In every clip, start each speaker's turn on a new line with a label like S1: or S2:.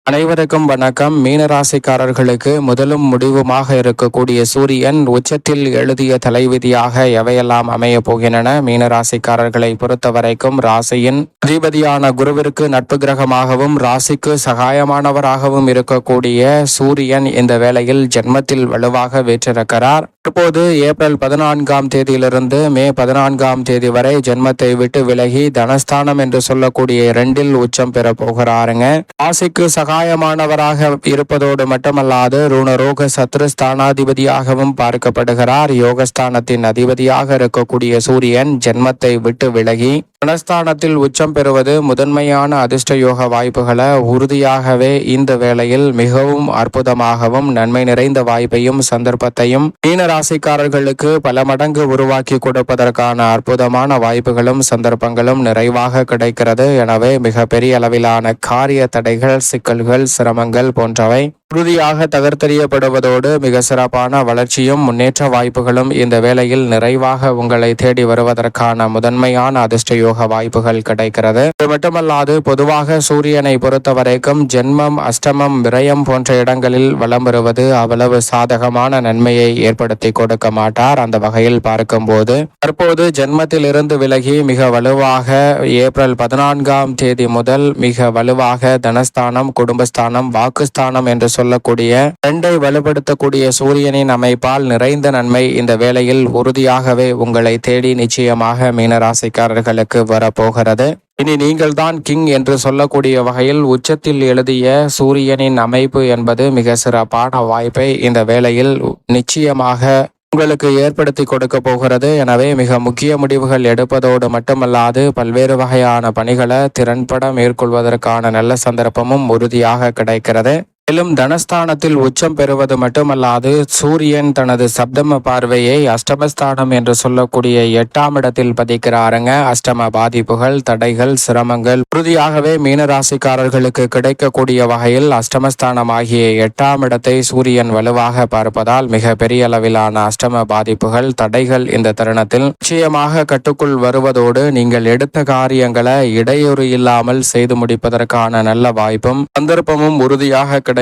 S1: அனைவருக்கும் வணக்கம். மீனராசிக்காரர்களுக்கு முதலும் முடிவுமாக இருக்கக்கூடிய சூரியன் உச்சத்தில் எழுதிய தலைவிதியாக எவையெல்லாம் அமைய போகின்றன? மீனராசிக்காரர்களை பொறுத்தவரைக்கும் ராசியின் அதிபதியான குருவிற்கு நட்பு கிரகமாகவும் ராசிக்கு சகாயமானவராகவும் இருக்கக்கூடிய சூரியன் இந்த வேளையில் ஜென்மத்தில் வலுவாக வீற்றிருக்கிறார். தற்போது ஏப்ரல் 14ஆம் தேதியிலிருந்து மே 14ஆம் தேதி வரை ஜென்மத்தை விட்டு விலகி தனஸ்தானம் என்று சொல்லக்கூடிய 2இல் உச்சம் பெற போகிறாருங்க. ராசிக்கு சகாயமானவராக இருப்பதோடு மட்டுமல்லாது ருணரோக சத்ருஸ்தானாதிபதியாகவும் பார்க்கப்படுகிறார். யோகஸ்தானத்தின் அதிபதியாக இருக்கக்கூடிய சூரியன் ஜென்மத்தை விட்டு விலகி தனஸ்தானத்தில் உச்சம் பெறுவது முதன்மையான அதிர்ஷ்ட யோக வாய்ப்புகளை உறுதியாகவே இந்த வேளையில் மிகவும் அற்புதமாகவும் நன்மை நிறைந்த வாய்ப்பையும் சந்தர்ப்பத்தையும் மீனராசிக்காரர்களுக்கு பல மடங்கு உருவாக்கி கொடுப்பதற்கான அற்புதமான வாய்ப்புகளும் சந்தர்ப்பங்களும் நிறைவாக கிடைக்கிறது. எனவே மிக பெரிய அளவிலான காரிய தடைகள், சிக்கல்கள், சிரமங்கள் போன்றவை உறுதியாக தகர்த்தெறியப்படுவதோடு மிக சிறப்பான வளர்ச்சியும் முன்னேற்ற வாய்ப்புகளும் இந்த வேளையில் நிறைவாக உங்களை தேடி வருவதற்கான முதன்மையான அதிர்ஷ்ட யோக வாய்ப்புகள் கிடைக்கிறது. இது மட்டுமல்லாது பொதுவாக சூரியனை பொறுத்தவரைக்கும் ஜென்மம், அஷ்டமம், விரயம் போன்ற இடங்களில் வலம் வருவது அவ்வளவு சாதகமான நன்மையை ஏற்படுத்தி கொடுக்க மாட்டார். அந்த வகையில் பார்க்கும்போது தற்போது ஜென்மத்தில் இருந்து விலகி மிக வலுவாக ஏப்ரல் 14ஆம் தேதி முதல் மிக வலுவாக தனஸ்தானம், குடும்பஸ்தானம், வாக்குஸ்தானம் என்று சொல்லக்கூடிய 2ஐ வலுப்படுத்தக்கூடிய சூரியனின் அமைப்பால் நிறைந்த நன்மை இந்த வேளையில் உறுதியாகவே உங்களை தேடி நிச்சயமாக மீனராசிக்காரர்களுக்கு வரப்போகிறது. இனி நீங்கள் தான் கிங் என்று சொல்லக்கூடிய வகையில் உச்சத்தில் எழுதிய சூரியனின் அமைப்பு என்பது மிக சிறப்பான வாய்ப்பை இந்த வேளையில் நிச்சயமாக உங்களுக்கு ஏற்படுத்தி கொடுக்க போகிறது. எனவே மிக முக்கிய முடிவுகள் எடுப்பதோடு மட்டுமல்லாது பல்வேறு வகையான பணிகளை திறன்பட மேற்கொள்வதற்கான நல்ல சந்தர்ப்பமும் உறுதியாக கிடைக்கிறது. மேலும் தனஸ்தானத்தில் உச்சம் பெறுவது மட்டுமல்லாது சூரியன் தனது சப்தம பார்வையை அஷ்டமஸ்தானம் என்று சொல்லக்கூடிய 8ஆம் இடத்தில் பதிக்கிறாருங்க. அஷ்டம பாதிப்புகள், தடைகள், சிரமங்கள் உறுதியாகவே மீனராசிக்காரர்களுக்கு கிடைக்கக்கூடிய வகையில் அஷ்டமஸ்தானம் ஆகிய 8ஆம் இடத்தை சூரியன் வலுவாக பார்ப்பதால் மிக பெரிய அளவிலான அஷ்டம பாதிப்புகள், தடைகள் இந்த தருணத்தில் நிச்சயமாக கட்டுக்குள் வருவதோடு நீங்கள் எடுத்த காரியங்களை இடையூறு இல்லாமல் செய்து முடிப்பதற்கான நல்ல வாய்ப்பும் சந்தர்ப்பமும் உறுதியாக கிடைக்கிறது.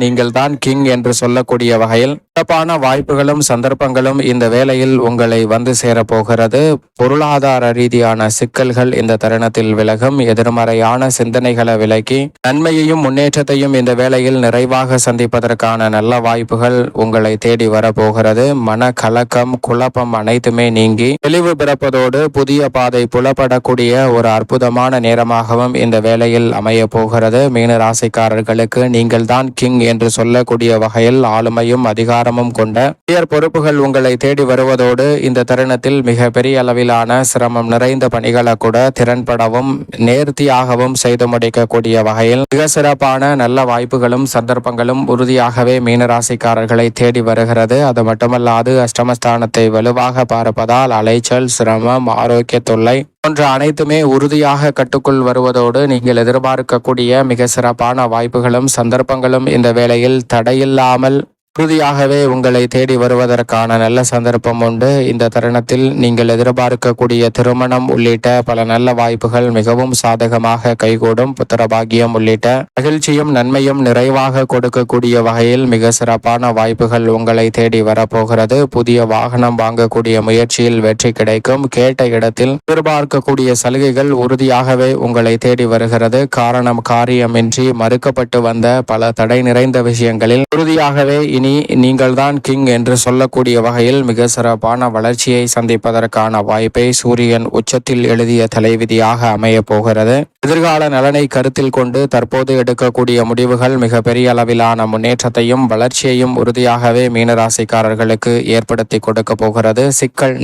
S1: நீங்கள் தான் கிங் என்று சொல்லக்கூடிய வகையில் சிறப்பான வாய்ப்புகளும் சந்தர்ப்பங்களும் இந்த வேளையில் உங்களை வந்து சேரப்போகிறது. பொருளாதார ரீதியான சிக்கல்கள் இந்த தருணத்தில் விலகும். எதிர்மறையான சிந்தனைகளை விலக்கி நன்மையையும் முன்னேற்றத்தையும் இந்த வேளையில் நிறைவாக சந்திப்பதற்கான நல்ல வாய்ப்புகள் உங்களை தேடி வரப்போகிறது. மன கலக்கம், குழப்பம் அனைத்துமே நீங்கி தெளிவு பிறப்பதோடு புதிய பாதை புலப்படக்கூடிய ஒரு அற்புதமான நேரமாகவும் இந்த வேளையில் அமைய போகிறது. மீன ராசிக்காரர்களுக்கு நீங்கள் தான் கிங் என்று சொல்லக்கூடிய வகையில் ஆளுமையும் அதிகாரமும் கொண்ட உயர் பொறுப்புகள் உங்களை தேடி வருவதோடு இந்த தருணத்தில் மிக பெரிய அளவிலான சிரமம் நிறைந்த பணிகளை கூட திறன்படவும் நேர்த்தியாகவும் செய்து முடிக்கக்கூடிய வகையில் மிக சிறப்பான நல்ல வாய்ப்புகளும் சந்தர்ப்பங்களும் உறுதியாகவே மீனராசிக்காரர்களை தேடி வருகிறது. அது மட்டுமல்லாது அஷ்டமஸ்தானத்தை வலுவாக பார்ப்பதால் அலைச்சல், சிரமம், ஆரோக்கிய தொல்லை போன்ற அனைத்துமே உறுதியாக கட்டுக்குள் வருவதோடு நீங்கள் எதிர்பார்க்கக்கூடிய மிக சிறப்பான வாய்ப்புகளும் சந்தர்ப்பங்களும் இந்த வேளையில் தடையில்லாமல் உறுதியாகவே உங்களை தேடி வருவதற்கான நல்ல சந்தர்ப்பம் உண்டு. இந்த தருணத்தில் நீங்கள் எதிர்பார்க்கக்கூடிய திருமணம் உள்ளிட்ட பல நல்ல வாய்ப்புகள் மிகவும் சாதகமாக கைகூடும். புத்திரபாகியம் உள்ளிட்ட மகிழ்ச்சியும் நன்மையும் நிறைவாக கொடுக்கக்கூடிய வகையில் மிக சிறப்பான வாய்ப்புகள் உங்களை தேடி வரப்போகிறது. புதிய வாகனம் வாங்கக்கூடிய முயற்சியில் வெற்றி கிடைக்கும். கேட்ட இடத்தில் எதிர்பார்க்கக்கூடிய சலுகைகள் உறுதியாகவே உங்களை தேடி வருகிறது. காரணம் காரியமின்றி மறுக்கப்பட்டு வந்த பல தடை நிறைந்த விஷயங்களில் உறுதியாகவே நீங்கள் தான் கிங் என்று சொல்லக்கூடிய வகையில் மிக சிறப்பான வளர்ச்சியை சந்திப்பதற்கான வாய்ப்பை சூரியன் உச்சத்தில் எழுதிய தலைவிதியாக அமைய போகிறது. எதிர்கால நலனை கருத்தில் கொண்டு தற்போது எடுக்கக்கூடிய முடிவுகள் மிக பெரிய அளவிலான முன்னேற்றத்தையும் வளர்ச்சியையும் உறுதியாகவே மீனராசிக்காரர்களுக்கு ஏற்படுத்தி கொடுக்க போகிறது. சிக்கல்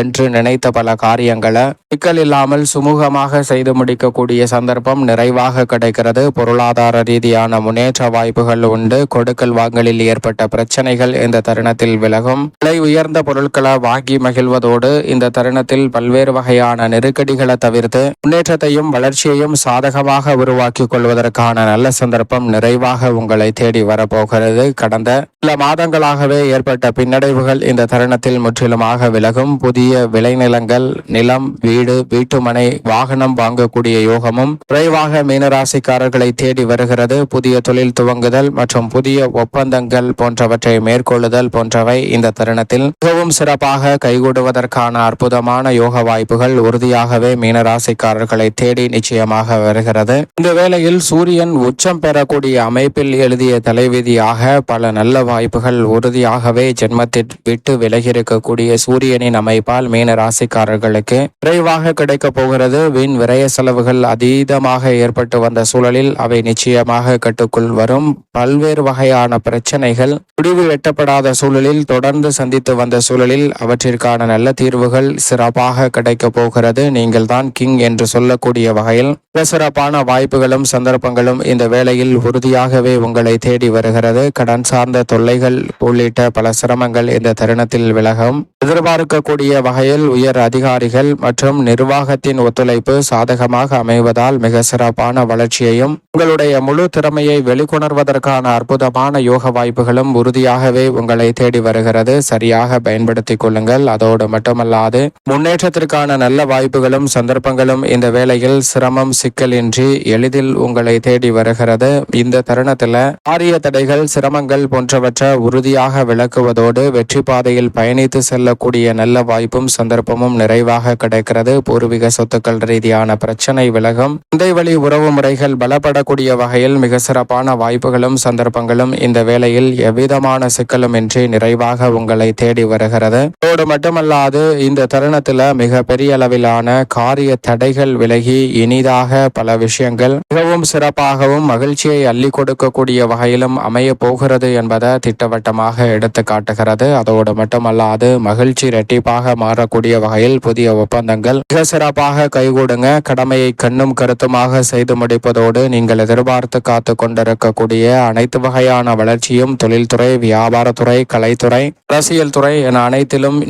S1: என்று நினைத்த பல காரியங்களை சிக்கல் இல்லாமல் சுமூகமாக செய்து முடிக்கக்கூடிய சந்தர்ப்பம் நிறைவாக கிடைக்கிறது. பொருளாதார ரீதியான முன்னேற்ற வாய்ப்புகள் உண்டு. கொடுக்கல் வாங்கலில் ஏற்பட்ட பிரச்சனைகள் இந்த தருணத்தில் விலகும். விலை உயர்ந்த பொருட்களை வாங்கி மகிழ்வதோடு இந்த தருணத்தில் பல்வேறு வகையான நெருக்கடிகளை தவிர்த்து முன்னேற்றத்தையும் வளர்ச்சியையும் சாதகமாக உருவாக்கிக் கொள்வதற்கான நல்ல சந்தர்ப்பம் நிறைவாக உங்களை தேடி வரப்போகிறது. கடந்த சில மாதங்களாகவே ஏற்பட்ட பின்னடைவுகள் இந்த தருணத்தில் முற்றிலுமாக விலகும். புதிய விளைநிலங்கள், நிலம், வீடு, வீட்டுமனை, வாகனம் வாங்கக்கூடிய யோகமும் விரைவாக மீனராசிக்காரர்களை தேடி வருகிறது. புதிய தொழில் துவங்குதல் மற்றும் புதிய ஒப்பந்தங்கள் போன்றவற்றை மேற்கொள்ளுதல் போன்றவை இந்த தருணத்தில் மிகவும் சிறப்பாக கைகூடுவதற்கான அற்புதமான யோக வாய்ப்புகள் உறுதியாகவே மீனராசிக்காரர்களை தேடி நிச்சயமாக வருகிறது. இந்த வேளையில் சூரியன் உச்சம் பெறக்கூடிய அமைப்பில் எழுதிய தலைவிதியாக பல நல்ல வாய்ப்புகள் உறுதியாகவே ஜென்மத்தில் விட்டு விலகியிருக்கக்கூடிய சூரியனின் அமைப்பால் மீனராசிக்காரர்களுக்கு விரைவாக கிடைக்கப் போகிறது. வீண் விரய செலவுகள் அதீதமாக ஏற்பட்டு வந்த சூழலில் அவை நிச்சயமாக கட்டுக்குள் வரும். பல்வேறு வகையான பிரச்சனைகள் முடிவு எட்டப்படாத சூழலில் தொடர்ந்து சந்தித்து வந்த சூழலில் அவற்றிற்கான நல்ல தீர்வுகள் சிறப்பாக கிடைக்கப் போகிறது. நீங்கள் தான் கிங் என்று சொல்லக்கூடிய வகையில் சிறப்பான வாய்ப்புகளும் சந்தர்ப்பங்களும் இந்த வேளையில் உறுதியாகவே உங்களை தேடி வருகிறது. கடன் சார்ந்த தொல்லைகள் உள்ளிட்ட பல சிரமங்கள் இந்த தருணத்தில் விலகும். எதிர்பார்க்கக்கூடிய வகையில் உயர் அதிகாரிகள் மற்றும் நிர்வாகத்தின் ஒத்துழைப்பு சாதகமாக அமைவதால் மிக சிறப்பான வளர்ச்சியையும் உங்களுடைய முழு திறமையை வெளிக்கொணர்வதற்கான அற்புதமான யோக வாய்ப்புகளும் உறுதியாகவே உங்களை தேடி வருகிறது. சரியாக பயன்படுத்திக் கொள்ளுங்கள். அதோடு மட்டுமல்லாது முன்னேற்றத்திற்கான நல்ல வாய்ப்புகளும் சந்தர்ப்பங்களும் இந்த வேளையில் சிரமம் சிக்கலின்றி எளிதில் உங்களை தேடி வருகிறது. இந்த தருணத்தில் காரிய தடைகள், சிரமங்கள் போன்றவற்றை உறுதியாக விளக்குவதோடு வெற்றி பாதையில் பயணித்து செல்லக்கூடிய நல்ல வாய்ப்பும் சந்தர்ப்பமும் நிறைவாக கிடைக்கிறது. பூர்வீக சொத்துக்கள் ரீதியான பிரச்சனை விலகும். தந்தை வழி உறவு முறைகள் பலப்படக்கூடிய வகையில் மிக சிறப்பான வாய்ப்புகளும் சந்தர்ப்பங்களும் இந்த வேளையில் எவ்விதமான சிக்கலுமின்றி நிறைவாக உங்களை தேடி வருகிறது. அதோடு மட்டுமல்லாது இந்த தருணத்தில் மிக பெரிய அளவிலான காரிய தடைகள் விலகி இனிதாக பல விஷயங்கள் மிகவும் சிறப்பாகவும் மகிழ்ச்சியை அள்ளி கொடுக்கக்கூடிய வகையிலும் அமைய போகிறது என்பதை திட்டவட்டமாக எடுத்து காட்டுகிறது. அதோடு மட்டுமல்லாது மகிழ்ச்சி இரட்டிப்பாக மாறக்கூடிய வகையில் புதிய ஒப்பந்தங்கள் மிக சிறப்பாக கைகூடுங்க. கடமையை கண்ணும் கருத்துமாக செய்து முடிப்பதோடு நீங்கள் எதிர்பார்த்து காத்து கொண்டிருக்கக்கூடிய அனைத்து வகையான வளர்ச்சியும் தொழில்துறை, வியாபாரத்துறை, கலைத்துறை, அரசியல் துறை என அனைத்திலும்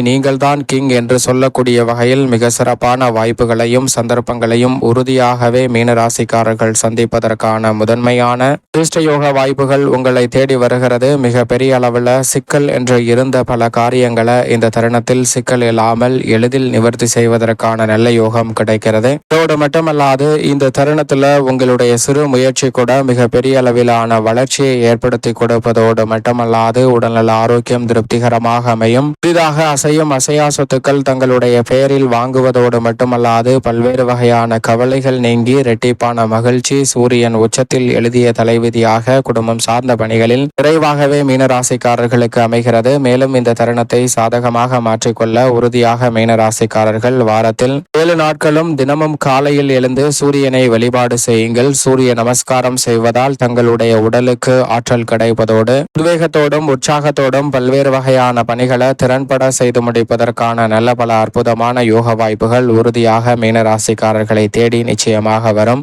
S1: நீங்கள் தான் கிங் என்று சொல்லக்கூடிய வகையில் மிக சிறப்பான வாய்ப்புகளையும் சந்தர்ப்பங்களையும் உறுதியாகவே மீனராசிக்காரர்கள் சந்திப்பதற்கான முதன்மையான யோக வாய்ப்புகள் உங்களை தேடி வருகிறது. மிக பெரிய அளவில் சிக்கல் என்று இருந்த பல காரியங்களை இந்த தருணத்தில் சிக்கல் இல்லாமல் எளிதில் நிவர்த்தி செய்வதற்கான நல்ல யோகம் கிடைக்கிறது. இதோடு மட்டுமல்லாது இந்த தருணத்தில் உங்களுடைய சிறு முயற்சி கூட மிக பெரிய அளவிலான வளர்ச்சியை ஏற்படுத்தி கொடுப்பதோடு மட்டுமல்லாது உடல்நல ஆரோக்கியம் திருப்திகரமாக அமையும். புதிதாக அசையும் அசையா சொத்துக்கள் தங்களுடைய பெயரில் வாங்குவதோடு மட்டுமல்லாது பல்வேறு வகையான கவலைகள் நீங்கி இரட்டிப்பான மகிழ்ச்சி. சூரியன் உச்சத்தில் எழுதிய தலைவிதியாக குடும்பம் சார்ந்த பணிகளில் விரைவாகவே மீனராசிக்காரர்களுக்கு அமைகிறது. மேலும் இந்த தருணத்தை சாதகமாக மாற்றிக்கொள்ள உறுதியாக மீனராசிக்காரர்கள் வாரத்தில் 7 நாட்களும் தினமும் காலையில் எழுந்து சூரியனை வழிபாடு செய்யுங்கள். சூரிய நமஸ்காரம் செய்வதால் தங்களுடைய உடலுக்கு ஆற்றல் கிடைப்பதோடு உத்வேகத்தோடும் உற்சாகத்தோடும் பல்வேறு வகையான பணிகளை திறன்பட செய்து முடிப்பதற்கான நல்ல பல அற்புதமான யோக வாய்ப்புகள் உறுதியாக மீனராசிக்காரர்களை தேடி நிச்சயமாக வரும்.